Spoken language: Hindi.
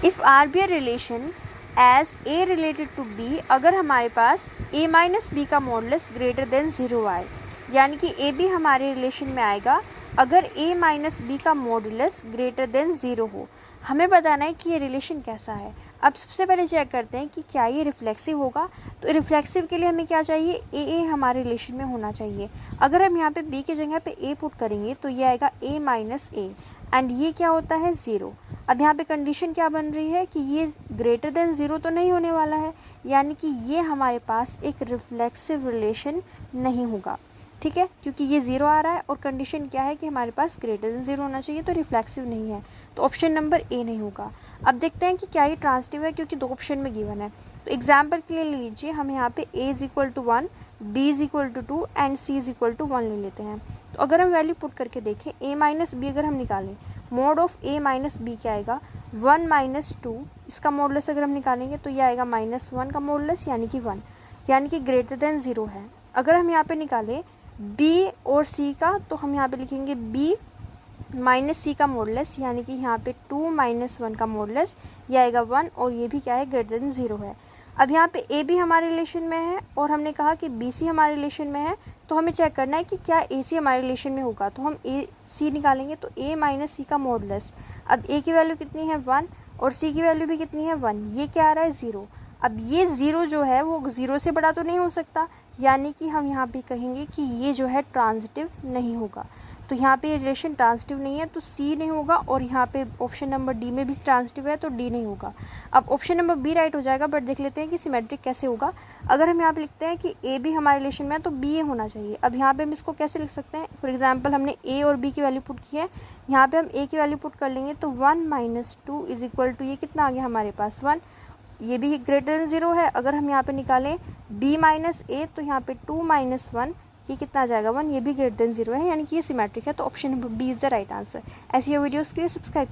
If R be a relation as A related to B, अगर हमारे पास a माइनस बी का मॉडुलस ग्रेटर देन 0 आए, यानी कि ए भी हमारे रिलेशन में आएगा अगर a माइनस बी का मॉडुलस ग्रेटर देन 0 हो। हमें बताना है कि ये रिलेशन कैसा है। अब सबसे पहले चेक करते हैं कि क्या ये रिफ्लेक्सिव होगा। तो रिफ्लेक्सिव के लिए हमें क्या चाहिए, ए हमारे रिलेशन में होना चाहिए। अगर हम यहाँ पे बी की जगह पे ए पुट करेंगे तो ये आएगा a माइनस ए, एंड ये क्या होता है 0। अब यहाँ पे कंडीशन क्या बन रही है कि ये ग्रेटर देन 0 तो नहीं होने वाला है, यानी कि ये हमारे पास एक रिफ्लेक्सिव रिलेशन नहीं होगा, ठीक है, क्योंकि ये 0 आ रहा है और कंडीशन क्या है कि हमारे पास ग्रेटर देन 0 होना चाहिए, तो रिफ्लेक्सिव नहीं है, तो ऑप्शन नंबर ए नहीं होगा। अब देखते हैं कि क्या ये ट्रांजिटिव है, क्योंकि 2 ऑप्शन में गिवन है। तो एग्जाम्पल के लिए ले लीजिए, हम यहाँ पे a is equal to 1, b is equal to 2 and c is equal to 1 ले लेते हैं। तो अगर हम वैल्यू पुट करके देखें, a माइनस बी अगर हम निकालें, mod of a minus B क्या आएगा 1 माइनस 2, इसका मॉडुलस अगर हम निकालेंगे तो ये आएगा -1 का मॉडुलस, यानी कि 1, यानी कि ग्रेटर देन 0 है। अगर हम यहाँ पे निकालें b और c का, तो हम यहाँ पे लिखेंगे b माइनस सी का मॉडुलस, यानी कि यहाँ पे 2 माइनस 1 का मॉडुलस, ये आएगा 1, और ये भी क्या है ग्रेटर देन 0 है। अब यहाँ पे ए भी हमारे रिलेशन में है और हमने कहा कि बी सी हमारे रिलेशन में है, तो हमें चेक करना है कि क्या ए सी हमारे रिलेशन में होगा। तो हम ए सी निकालेंगे तो ए माइनस सी का मॉडुलस, अब ए की वैल्यू कितनी है 1 और सी की वैल्यू भी कितनी है 1, ये क्या आ रहा है 0। अब ये 0 जो है वो 0 से बड़ा तो नहीं हो सकता, यानी कि हम यहाँ पे कहेंगे कि ये जो है ट्रांजिटिव नहीं होगा। तो यहाँ पे रिलेशन ट्रांजिटिव नहीं है, तो सी नहीं होगा, और यहाँ पे ऑप्शन नंबर डी में भी ट्रांजिटिव है तो डी नहीं होगा। अब ऑप्शन नंबर बी राइट हो जाएगा, बट देख लेते हैं कि सिमेट्रिक कैसे होगा। अगर हम यहाँ पे लिखते हैं कि ए भी हमारे रिलेशन में है तो बी ए होना चाहिए। अब यहाँ पे हम इसको कैसे लिख सकते हैं, फॉर एग्जाम्पल हमने ए और बी की वैल्यू पुट की है, यहाँ पे हम ए की वैल्यू पुट कर लेंगे तो 1 माइनस 2 इज इक्वल टू, ये कितना आ गया हमारे पास 1, ये भी ग्रेटर देन 0 है। अगर हम यहाँ पे निकालें b माइनस ए, तो यहाँ पे 2 माइनस 1, ये कितना आ जाएगा 1, ये भी ग्रेटर देन 0 है, यानी कि ये सिमेट्रिक है। तो option number B is the right answer. ऐसी वीडियोस के लिए सब्सक्राइब कीजिए।